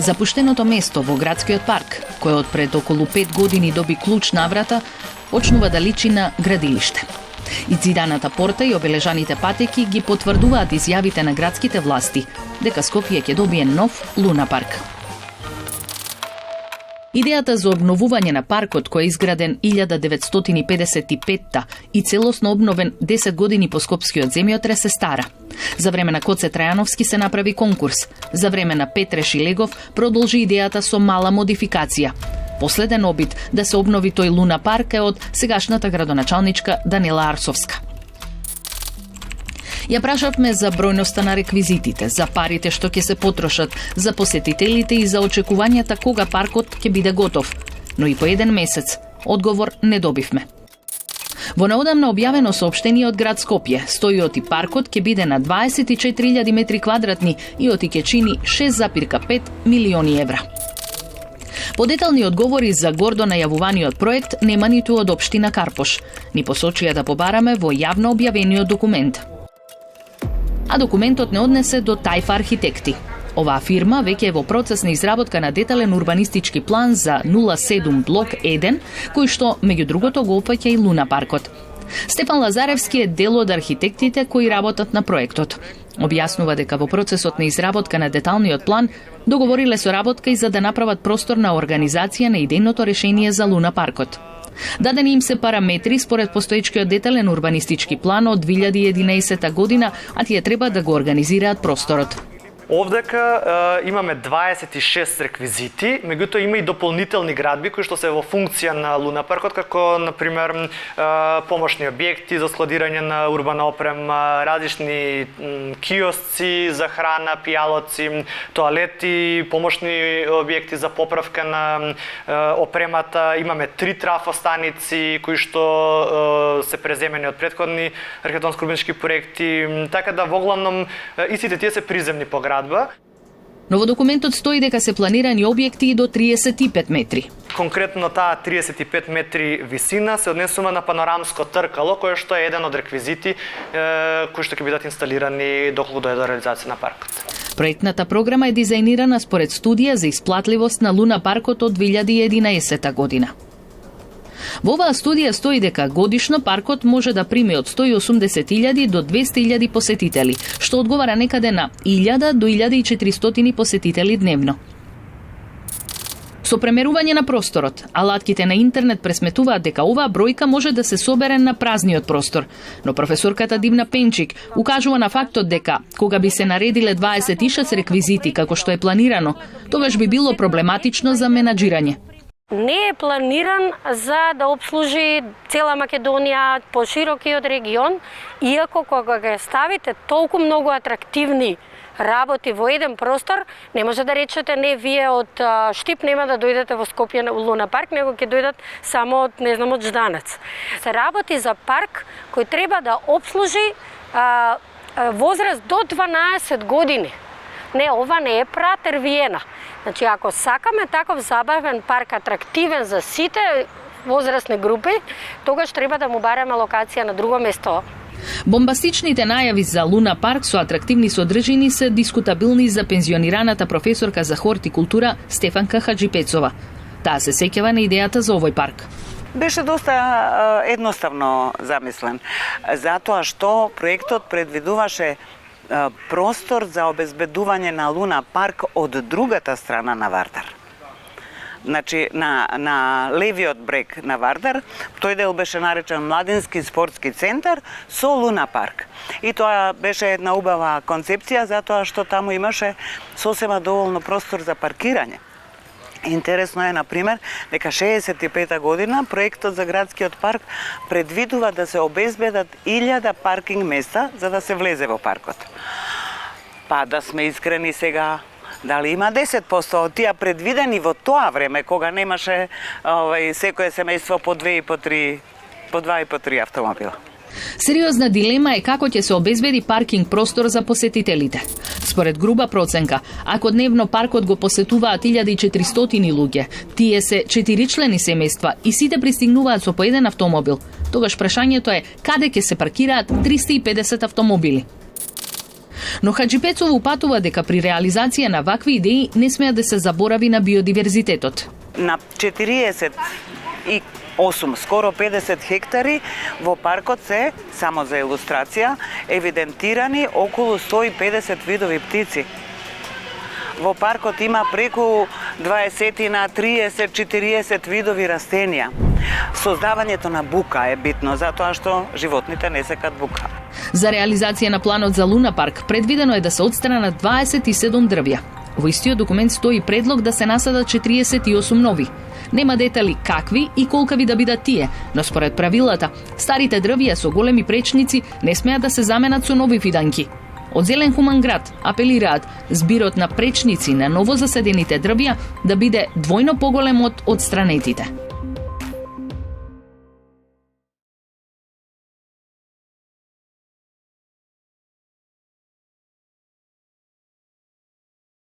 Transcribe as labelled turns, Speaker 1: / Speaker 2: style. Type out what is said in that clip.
Speaker 1: Запуштеното место во градскиот парк, кој од пред околу 5 години доби клуч на врата, почнува да личи на градилиште. Изиданата порта и обележаните патеки ги потврдуваат изјавите на градските власти дека Скопје ќе добие нов луна парк. Идејата за обновување на паркот, кој е изграден 1955 и целосно обновен 10 години по скопскиот земјотрес, е стара. За време на Коце Трајановски се направи конкурс. За време на Петре Шилегов продолжи идејата со мала модификација. Последен обид да се обнови тој луна парк е од сегашната градоначалничка Данила Арсовска. Ја прашавме за бројноста на реквизитите, за парите што ќе се потрошат, за посетителите и за очекувањата кога паркот ќе биде готов. Но и по еден месец одговор не добивме. Во неодамна објавено соопштение од град Скопје, стојот и паркот ќе биде на 24.000 метри квадратни и оти ќе чини 6,5 милиони евра. Подетални одговори за гордо најавуваниот проект нема ниту од општина Карпош. Ни посочија да побараме во јавно објавениот документ. А документот не однесе до Тајфа архитекти. Оваа фирма веќе е во процес на изработка на детален урбанистички план за 07 блок 1, кој што, меѓу другото, го опфаќа и луна паркот. Стефан Лазаревски е дел од архитектите кои работат на проектот. Објаснува дека во процесот на изработка на деталниот план договориле соработка и за да направат просторна организација на идејното решение за луна паркот. Дадени им се параметри според постоечкиот детален урбанистички план од 2011 година, а тие треба да го организираат просторот.
Speaker 2: Овдека имаме 26 реквизити, меѓутоа има и дополнителни градби кои што се во функција на луна паркот, како например помошни објекти за складирање на урбана опрема, различни киосци за храна, пијалоци, тоалети, помошни објекти за поправка на опремата. Имаме 3 трафостаници кои што се преземени од претходни архитектонско-урбанистички проекти, така да во главном истите тие се приземни по градба.
Speaker 1: Но во документот стои дека се планирани објекти и до 35 метри.
Speaker 2: Конкретно таа 35 метри висина се однесува на панорамско тркало, кое што е еден од реквизити кои што ќе бидат инсталирани доколку дојде до реализација на паркот.
Speaker 1: Проектната програма е дизајнирана според студија за исплатливост на луна паркот од 2011 година. Во оваа студија стои дека годишно паркот може да прими од 180.000 до 200.000 посетители, што одговара некаде на 1000 до 1400 посетители дневно. Со премерување на просторот, алатките на интернет пресметуваат дека оваа бројка може да се собере на празниот простор, но професорката Дивна Пенчик укажува на фактот дека кога би се наредиле 26 реквизити како што е планирано, тогаш би било проблематично за менаџирање.
Speaker 3: Не е планиран за да обслужи цела Македонија, поширокиот регион, иако кога го ставите толку многу атрактивни работи во еден простор, не може да речете не вие од Штип нема да дојдете во Скопје на луна парк, него ќе дојдат само од од Жданец. Се работи за парк кој треба да обслужи возраст до 12 години. Не, ова не е Пратер Виена. Значи, ако сакаме таков забавен парк, атрактивен за сите возрастни групи, тогаш треба да му бараме локација на друго место.
Speaker 1: Бомбастичните најави за луна парк со атрактивни содржини се дискутабилни за пензионираната професорка за хортикултура Стефанка Хаджипецова. Таа се сеќава на идејата за овој парк.
Speaker 4: Беше доста едноставно замислен, затоа што проектот предвидуваше простор за обезбедување на луна парк од другата страна на Вардар. Значи, на левиот брег на Вардар, тој дел беше наречен Младински спортски центар со луна парк. И тоа беше една убава концепција, затоа што таму имаше сосема доволно простор за паркирање. Интересно е, например, дека 65-та година проектот за градскиот парк предвидува да се обезбедат 1000 паркинг места за да се влезе во паркот. Па да сме искрени сега, дали има 10% од тие предвидени во тоа време кога немаше секое семејство по 2 и по 3 автомобила.
Speaker 1: Сериозна дилема е како ќе се обезбеди паркинг простор за посетителите. Според груба проценка, ако дневно паркот го посетуваат 1400 луѓе, тие се 4-члени семејства и сите пристигнуваат со по еден автомобил, тогаш прашањето е каде ќе се паркираат 350 автомобили. Но Хаджипецов упатува дека при реализација на вакви идеи не смеа да се заборави на биодиверзитетот.
Speaker 4: На 48, скоро 50 хектари во паркот се, само за илустрација, евидентирани околу 150 видови птици. Во паркот има преку 20 на 30, 40 видови растенија. Создавањето на бука е битно, затоа што животните не сакат бука.
Speaker 1: За реализација на планот за Луна парк предвидено е да се отстранат 27 дрвја. Во истиот документ стои предлог да се насадат 48 нови. Нема детали какви и колкави да бидат тие, но според правилата, старите дрвја со големи пречници не смеат да се заменат со нови фиданки. Од Зелен хуман град апелираат збирот на пречници на ново засадените дрвја да биде двојно поголем од отстранетите.